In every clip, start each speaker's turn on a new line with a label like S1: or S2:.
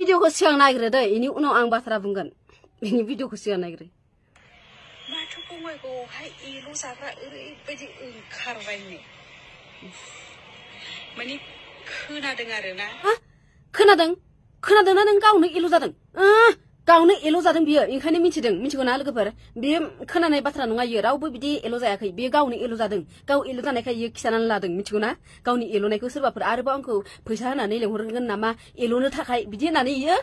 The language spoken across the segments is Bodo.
S1: भिडिअखौ सिगां नायग्रो दै इनि उनाव आं बाथ्रा बुंगोन इनि भिडिअखौ सिगां नायग्रो
S2: माथो बङाइगावआवहाय एल' जाग्रा ओरैबायदि ओंखारबायनो माने खोनादों आरोना
S1: खोनादोंना नों गावनो एल' जादों गावनो एल' जादों बियो ओंखायनो मिथिगौ ना लोगोफोर बियो खोनानाय बाथ्रा नङा इयो रावबो बिदि एल' जायाखै बियो गावनो एल' जादों गाव एल' जानायखाय इयो खिथानानै लादों मिथिगौ ना गावनि एल'नायखौ सोरबाफोर आरोबाव आंखौ फैसा होनानै लेंहरगोन नामा एल'नो थाखाय बिदि होननानै इयो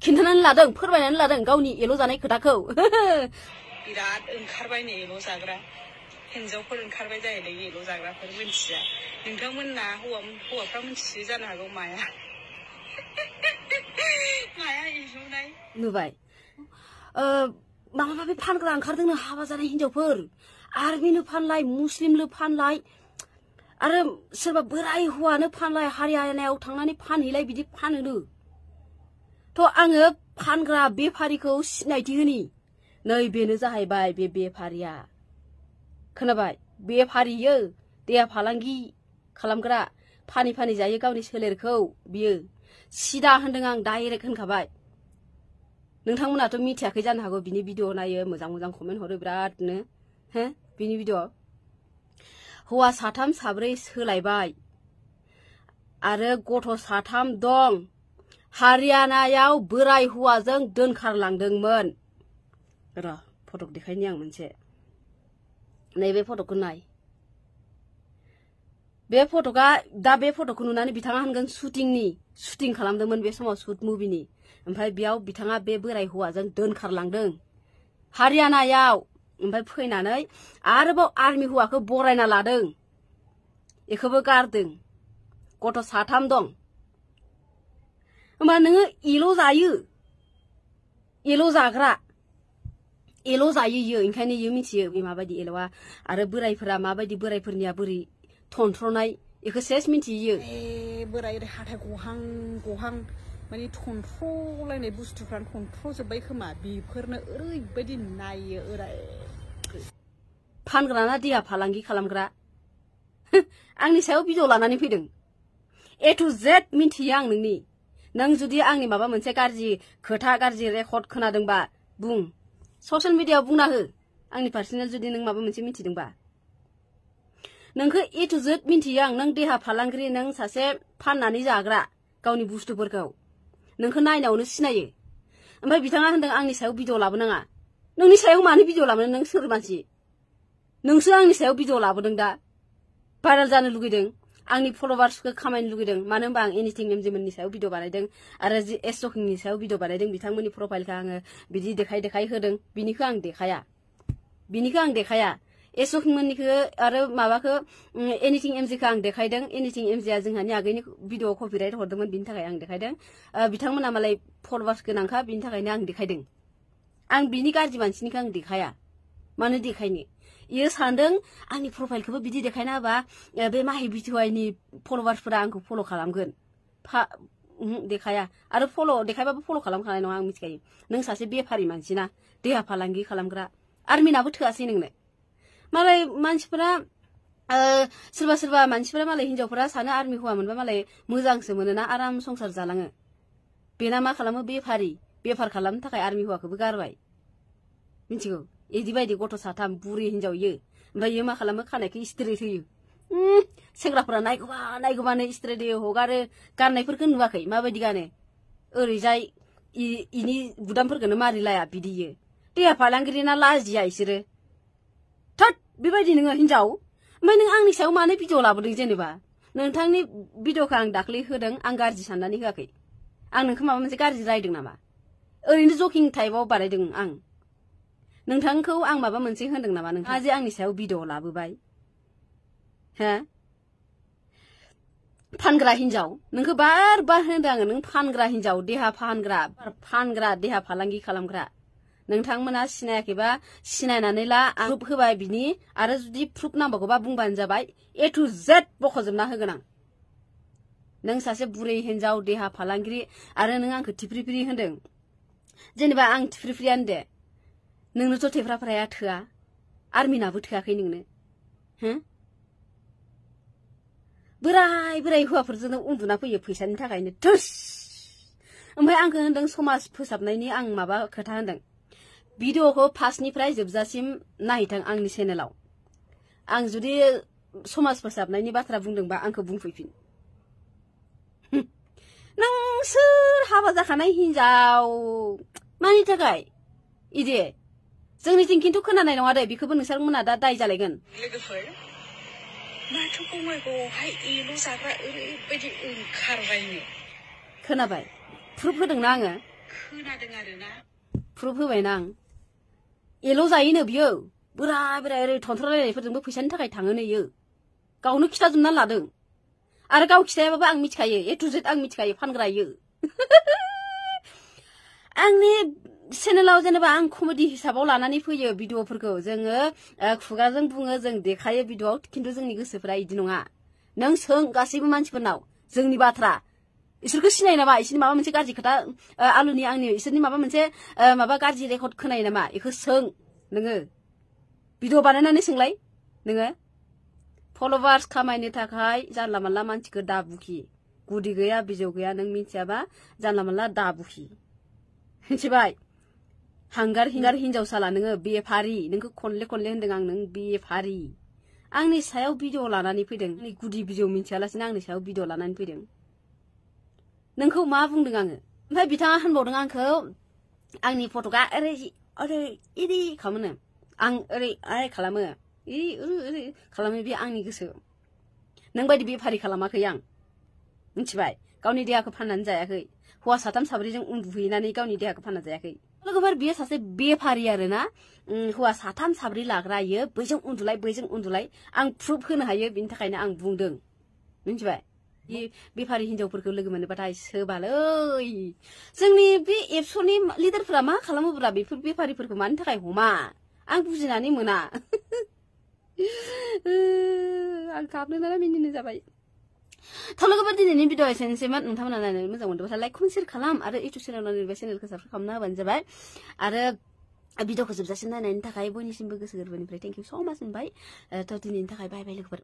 S1: खिन्थानानै लादों फोरमायनानै लादों गावनि एल' जानाय खोथाखौ
S2: बिराद ओंखारबायनो एल' जाग्रा हिन्जावफोर ओंखारबाय जाहैदों एल' जाग्राफोर मिन्थिया नोंथांमोनना हौवाफ्रा मिन्थियो जानो हागौ माया एल'नाय
S1: नुबाय माबा माबि फानग्रा ओंखारदोंनो हाबा जानाय हिन्जावफोर आर्मिनो फानलाय मुस्लिमनो फानलाय आरो सोरबा बोराय हौवानो फानलाय हारियानायाव थांनानै फानहैलाय बिदि फानोनो थ' आङो फानग्रा बेफारिखौ सिनायथि होनि नै बेनो जाहैबाय बे बेफारिया खोनाबाय बेफारियो देहा फालांगि खालामग्रा फानि जायो गावनि सोलेरखौ बियो सिदा होनदों आं डाइरेक्ट होनखाबाय नोंथांमोनाथ' मिथियाखै जानो हागौ बिनि भिडिअ नायो मोजां कमेन्ट हरो बिरादनो हो बिनि भिडिअ हौवा साथाम साब्रै सोलायबाय आरो गथ' साथाम दं हारियानायाव बोराय हौवाजों दोनखारलांदोंमोन र' फटक देखायनि आं मोनसे नैबे फटकखौ नाय बे फटका दा बे फटकखौ नुनानै बिथाङा होनगोन शुटिं खालामदोंमोन बे समाव शुट मुभिनि ओमफ्राय बेयाव बिथाङा बे बोराय हौवाजों दोनखारलांदों हारियानायाव ओमफ्राय फैनानै आरोबाव आर्मि हौवाखौ बरायना लादों बेखौबो गारदों गथ' साथाम दं होमबा नोङो एल' जायो एल' जाग्रा एल' जायो इयो ओंखायनो इयो मिथियो बे माबायदि एल'आ आरो बोरायफोरा माबायदि बोरायफोरनिया बोरै थनथ्र'नाय बेखौ सेस मिथियो
S2: बोराय हाथाय गहां माने थनथ्र'लायनाय बुस्थुफ्रानो थनथ्र'जोब्बाय खोमा बेफोरनो ओरैबायदि नायो
S1: फानग्राना देहा फालांगि खालामग्रा आंनि सायाव भिडिअ लानानै फैदों ए टु जेड मिथियो आं नों जुदि आंनि माबा मोनसे गाज्रि खोथा गाज्रि रेकर्ड खोनादोंबा बुं ससियेल मिडियायाव बुंना हो आंनि पार्सनेल जुदि नों माबा मोनसे मिथिदोंबा नोंखौ ए टु जेड मिथियो आं नों देहा फालांगिरि नों सासे फाननानै जाग्रा गावनि बुस्थुफोरखौ नोंखौ नायनायावनो सिनायो ओमफ्राय बिथाङा होनदों आंनि सायाव भिडिअ लाबोनाङा नोंनि सायाव मानो भिडिअ लाबोनो नों सोर मानसि नोंसो आंनि सायाव भिडिअ लाबोदों दा भाइरेल जानो लुगैदों आंनि फलोवार्सखौ खामायनो लुगैदों मानो होनबा आं एनिथिं एमजेमोननि सायाव भिडिअ बानायदों आरो एस जकिंनि सायाव भिडिअ बानायदों बिथांमोननि प्रफाइलखौ आङो बिदि देखाय होदों बिनिखौ आं देखाया एस जकिंमोननिखौ आरो माबाखौ एनिथिं एमजेखौ आं देखायदों एनिथिं एमजेआ जोंहानि आगैनि भिडिअ कपिराइट हरदोंमोन बिनि थाखाय आं देखायदों बिथांमोना मालाय फलोवार्स गोनांखा बिनि थाखायनो आं देखायदों आं बिनि गाज्रि मानसिनिखौ आं देखाया मानो देखायनो इयो सानदों आंनि प्रफाइलखौबो बिदि देखायना होबा बे माहि बिटिवाइनि फलोवार्सफोरा आंखौ फल' खालामगोन देखाया आरो देखायबाबो फल' खालामखानाय नङा आं मिथिखायो नों सासे बेफारि मानसिना देहा फालांगि खालामग्रा आर्मिनाबो थोआसै नोंनो मालाय मानसिफोरा सोरबा मानसिफोरा मालाय हिन्जावफोरा सानो आर्मि हौवा मोनबा मालाय मोजांसो मोनोना आराम संसार जालाङो बेना मा खालामो बेफार खालामनो थाखाय आर्मि हौवाखौबो गारबाय मिथिगौ इदि बायदि गथ' साथाम बुरि हिन्जाव इयो ओमफ्राय इयो मा खालामो खानायखौ स्ट्रेट होयो सेंग्राफोरा नायगौबानो स्ट्रेट होयो हगारो गाननायफोरखौ नुवाखै माबायदि गानो ओरैजाय इनि बुदामफोरखौनो मारिलाया बिदियो देहा फालांगिरि ना लाजिया इसोरो थोद बेबायदि नोङो हिन्जाव ओमफ्राय नों आंनि सायाव मानो भिडिअ लाबोदों जेनेबा नोंथांनि भिडिअखौ आं दाख्लै होदों आं गाज्रि साननानै होआखै आं नोंखौ माबा मोनसे गाज्रि रायदों नामा ओरैनो जकिं टाइपआव बानायदों आं नोंथांखौ आं माबा मोनसे होनदों नामा नोंथाङा जे आंनि सायाव भिडिअ लाबोबाय हो फानग्रा हिन्जाव नोंखौ बार होनदों आङो नों फानग्रा हिन्जाव देहा फानग्रा देहा फालांगि खालामग्रा नोंथांमोना सिनायाखैबा सिनायनानै ला प्रुफ होबाय बिनि आरो जुदि प्रुफ नांबावगौबा बुंबानो जाबाय ए टु जेड बख'जोबना होगोन आं नों सासे बुरै हिन्जाव देहा फालांगिरि आरो नों आंखौ थिफ्रिफ्रि होनदों जेनेबा आं थिफ्रिफ्रियानो दे नोंनोथ' थेफ्राफ्राया थोआ आर्मिनाबो थोआखै नोंनो हो बोराय हौवाफोरजोंनो उन्दुना फैयो फैसानि थाखायनो थोस ओमफ्राय आंखौ होनदों समाज फोसाबनायनि आं माबा खोथा होनदों भिडिअखौ फार्स्टनिफ्राय जोबजासिम नायथां आंनि चेनेलाव आं जुदि समाज फोसाबनायनि बाथ्रा बुंदोंबा आंखौ बुंफैफिन नों सोर हाबा जाखानाय हिनजाव मानि थाखाय इदि जोंनिथिं खिन्थु खोनानाय नङा दे बेखौबो नोंसोरमोना दा दाय जालायगोन
S2: लोगोफोर माथो बङाइगावआवहाय एल' जाग्रा ओरैबायदि ओंखारबायनो
S1: खोनाबाय प्रुफ होदोंना आङो
S2: खोनादों आरोना
S1: प्रुफ होबायना आं एल' जायोनो बियो बोराय बोराय ओरै थन्थ्रालायनायफोरजोंबो फैसानि थाखाय थाङोनो इयो गावनो खिथाजोबना लादों आरो गाव खिथायाबाबो आं मिथिखायो ए टु जेड आं मिथिखायो फानग्रा इयो आंनि चेनेलाव जेनेबा आं कमेडि हिसाबाव लानानै फैयो भिडिअफोरखौ जोङो खुगाजों बुङो जों देखायो भिडिअआव खिन्थु जोंनि गोसोफोरा इदि नङा नों सों गासैबो मानसिफोरनाव जोंनि बाथ्रा इसोरखौ सिनाय नामा इसोरनि माबा मोनसे गाज्रि खोथा आलुनि आंनि इसोरनि माबा मोनसे माबा गाज्रि रेकर्ड खोनायो नामा इखौ सों नोङो भिडिअ बानायनानै सोंलाय नोङो फलोवार्स खामायनो थाखाय जानला मानला मानसिखौ दाबुखि गुदि गैया बिजौ गैया नों मिथियाबा जानला मानला दाबुखि मिथिबाय हांगार हिंगार हिनजावसाला नोङो बेफारि नोंखौ खनले खनले होनदों आं नों बेफारि आंनि सायाव भिडिअ लानानै फैदों गुदि बिजौ मिथियालासिनो आंनि सायाव भिडिअ लानानै फैदों नोंखौ मा बुंदों आङो ओमफ्राय बिथाङा होनबावदों आंखौ आंनि फट'गा ओरै ओरै इदि खालामो आं ओरै ओरै खालामो ओरै खालामो बे आंनि गोसो नों बायदि बेफारि खालामाखै आं मिथिबाय गावनि देहाखौ फाननानै जायाखै हौवा साथाम साब्रैजों उन्दुहैनानै गावनि देहाखौ फानना जायाखै लोगोफोर बियो सासे बेफारि आरोना हौवा साथाम साब्रै लाग्रा इयो बैजों उन्दुलाय आं प्रुफ होनो हायो बिनि थाखायनो आं बुंदों मिथिबाय बेफारि हिनजावफोरखौ लोगो मोनोबाथाय सोबालै जोंनि बे एबसुनि लिडारफोरा मा खालामोब्रा बेफोर बेफारिफोरखौ मानि थाखाय हमा आं बुजिनानै मोना आं गाबनो मिनिनो जाबाय लोगोफोर दिनैनि भिडिअ एसेनोसैमोन नोंथांमोना नायनानै मोजां मोनदोंबा लाइक कमेन्ट शेयार खालाम आरो इउटुब चेनेलाव नायनोबा चेनेलखौ साबस्क्राइब खालामना होबानो जाबाय आरो भिडिअखौ जोबजासिम नायनायनि थाखाय बयनिसिमबो गोसो गोरबोनिफ्राय थेंक इउ स' माच होनबाय दिनैनि थाखाय बाय बाय लोगोफोर